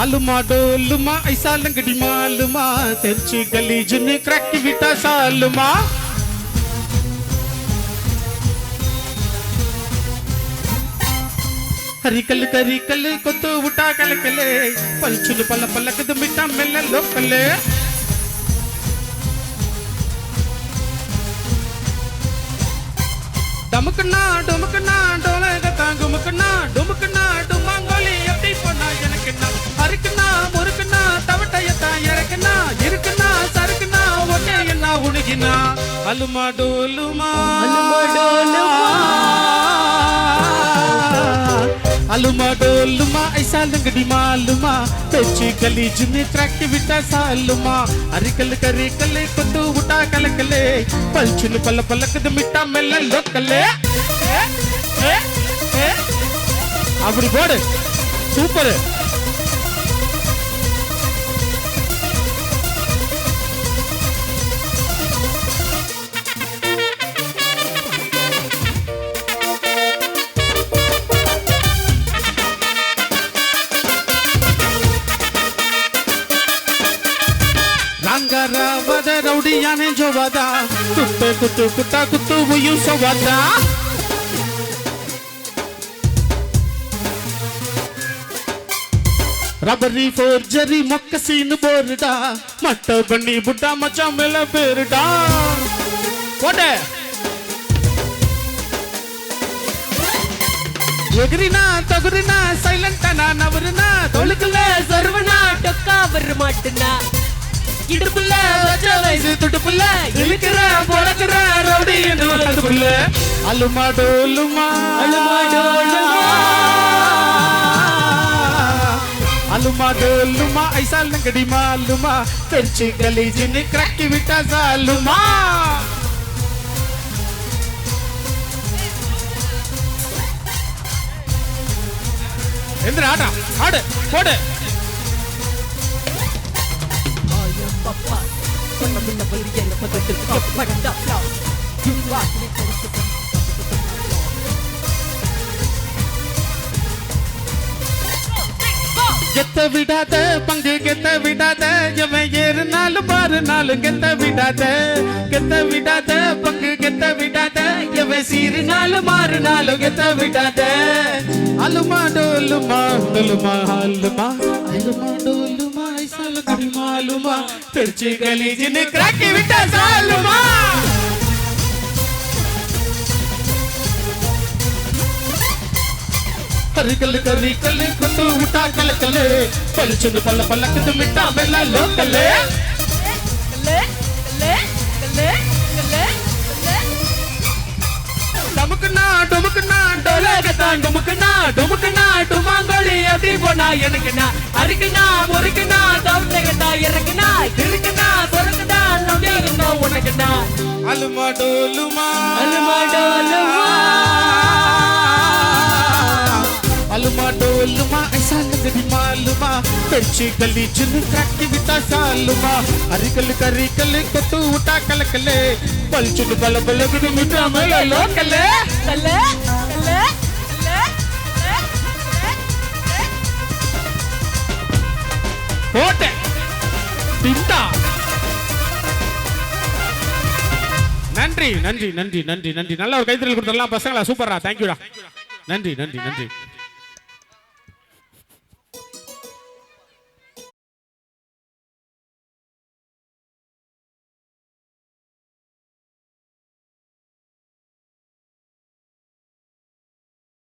आलूमा डोलूमा ऐसा लंगड़ी मालूमा तेरची गली जिन्हें क्रैक की बिटा सालूमा हरिकल करिकल को तो उठा कल कले पंचुल पल पलक द मिटा मेल लोकले डमकना डमकना डोले गता गुमकना डुमकना डुमांगोली अपनी पना जनकना हरकना मुरकना तवटयता यरकना इरकना सरकना ओके यना उणगिना अलुमा डोलुमा अलुमा डोलुमा ऐसा लंगड़ी मालूमा पेची गली जुने क्रैक बिटा सालुमा अरिकल करिकल कोतु उठा कलकले पलचुल पल पलक द मिटा मेल लोकले அப்படி போடு சூப்பர் रंगरावद रौडिया ने जो वादा कुत्ते कुत्तू कुत्ता कुत्तू वयू सो वादा रबरी फोर्जरी मक्कसीन बोरडा मट्ट बन्नी बुड्ढा मचा मेला बेरडा कोटे एगरिना तगरिना सैलेंट ना नवरना तोलकले सर्वना टक्का वर माटना इडपुल्ल वच्च वयसु तुडपुल्ल इलकற போடக்கற ரவுடி என்று சொல்லுப்புல்ல அலுமா டோலுமா அலுமா டோலுமா अलुमा डोलुमा ऐसा लंगड़ी मालूमा तेरची गली जिन्हें क्रैक की बिटा सालुमा इंद्र आटा आड़ कोड़े கெத்த விடாத பங்கு கெத்த விடாத எவன் ஏறு நாலு பாரு நாலு கெத்த விடாத பங்கு கெத்த விடாத எவன் சீரு நாலு மாறு நாலு கெத்த விடாத அலுமா டோலுமா டோலுமா அலுமா அலுமா டோலுமா ஐசா லங்கடி மாலுமா தெர்ச்சி கலி ஜின்னு கிராக்கி விட்டா சாலுமா हरिकल करिकल कुत्तू उठा कलकले पलचुन पल पलक द मिटा मेला लोकले ले ले ले ले डमकना डुमकना डोले गता डुमकना डुमकना डुमांगोली अपनी पोना यनकना हरिकना मुरकना तवटे गता यरकना इरकना सरकना नौडियना उनकना अलुमा डोलुमा अलुमा डोलुमा अलुमा डोलुमा ऐसा लंगड़ी मालूमा तेरची गली जुन्नी क्रैक की बिटा सालुमा हरिकल करिकल कोतु उठा कलकले पलचुन बल बल गुड मिटा मेला लोकले कले कले कोटे तिंटा நன்றி நன்றி நன்றி நன்றி நன்றி நல்ல ஒரு கைத்தறல் கொடுத்தறலாம் பசங்களா சூப்பரா थैंक यू டா நன்றி நன்றி நன்றி